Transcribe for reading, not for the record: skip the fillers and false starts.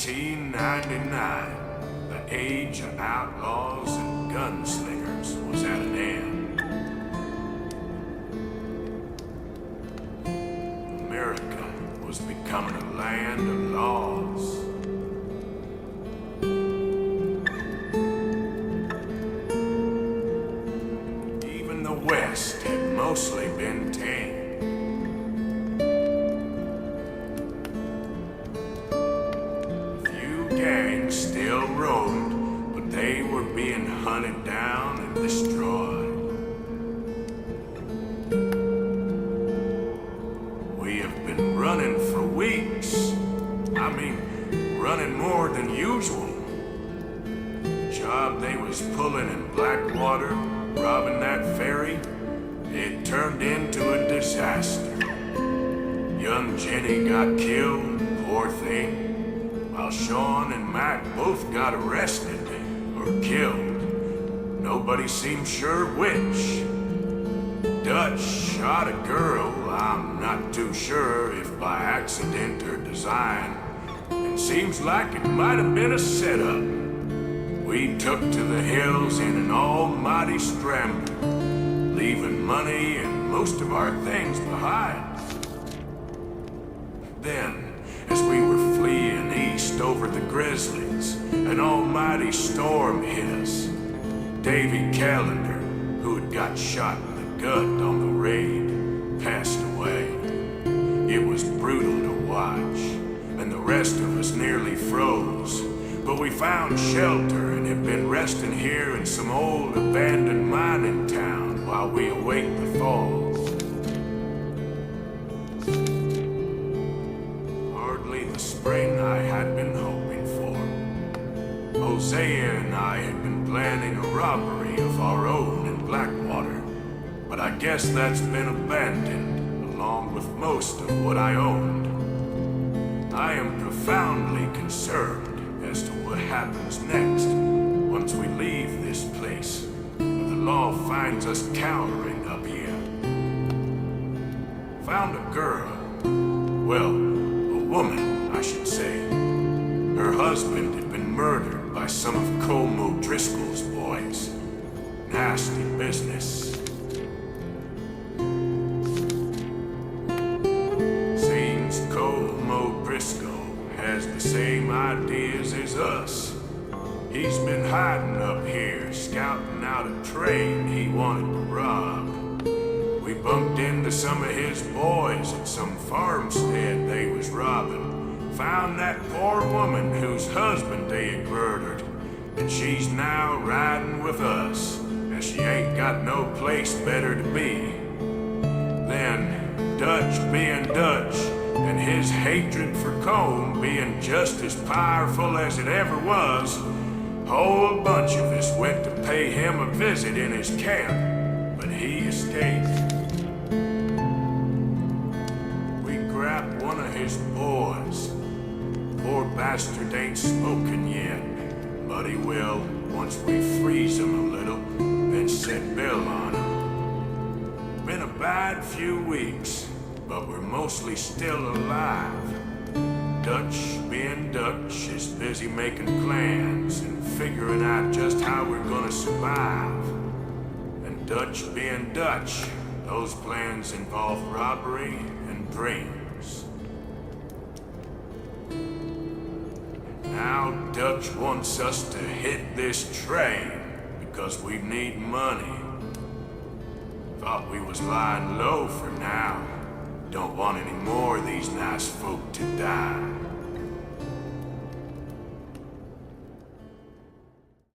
1899, the age of outlaws and gunslingers was at an end. America was becoming a land of laws. Even the West had mostly been tamed. Gangs still roamed, but they were being hunted down and destroyed. We have been running for weeks. I mean, running more than usual. The job they was pulling in Blackwater, robbing that ferry, it turned into a disaster. Young Jenny got killed, poor thing. While Sean and Mac both got arrested or killed. Nobody seemed sure which. Dutch shot a girl, I'm not too sure if by accident or design. It seems like it might have been a setup. We took to the hills in an almighty scramble, leaving money and most of our things behind. Then, as we were fleeing east over the Grizzlies, an almighty storm hit us. Davy Callender, who had got shot in the gut on the raid, passed away. It was brutal to watch, and the rest of us nearly froze. But we found shelter and have been resting here in some old abandoned mining town while we await the falls. The spring I had been hoping for. Hosea and I had been planning a robbery of our own in Blackwater, but I guess that's been abandoned, along with most of what I owned. I am profoundly concerned as to what happens next once we leave this place, where the law finds us cowering up here. Found a girl, well, a woman, I should say. Her husband had been murdered by some of Colm O'Driscoll's boys. Nasty business. Seems Colm O'Driscoll has the same ideas as us. He's been hiding up here, scouting out a train he wanted to rob. We bumped into some of his boys at some farmstead they was robbing. Found that poor woman whose husband they had murdered, and she's now riding with us, as she ain't got no place better to be. Then, Dutch being Dutch, and his hatred for Colm being just as powerful as it ever was, a whole bunch of us went to pay him a visit in his camp, but he escaped. We grabbed one of his boys. Poor bastard ain't spoken yet, but he will once we freeze him a little, then set Bill on him. Been a bad few weeks, but we're mostly still alive. Dutch being Dutch is busy making plans and figuring out just how we're gonna survive. And Dutch being Dutch, those plans involve robbery and dreams. Now Dutch wants us to hit this train because we need money. Thought we was lying low for now. Don't want any more of these nice folk to die.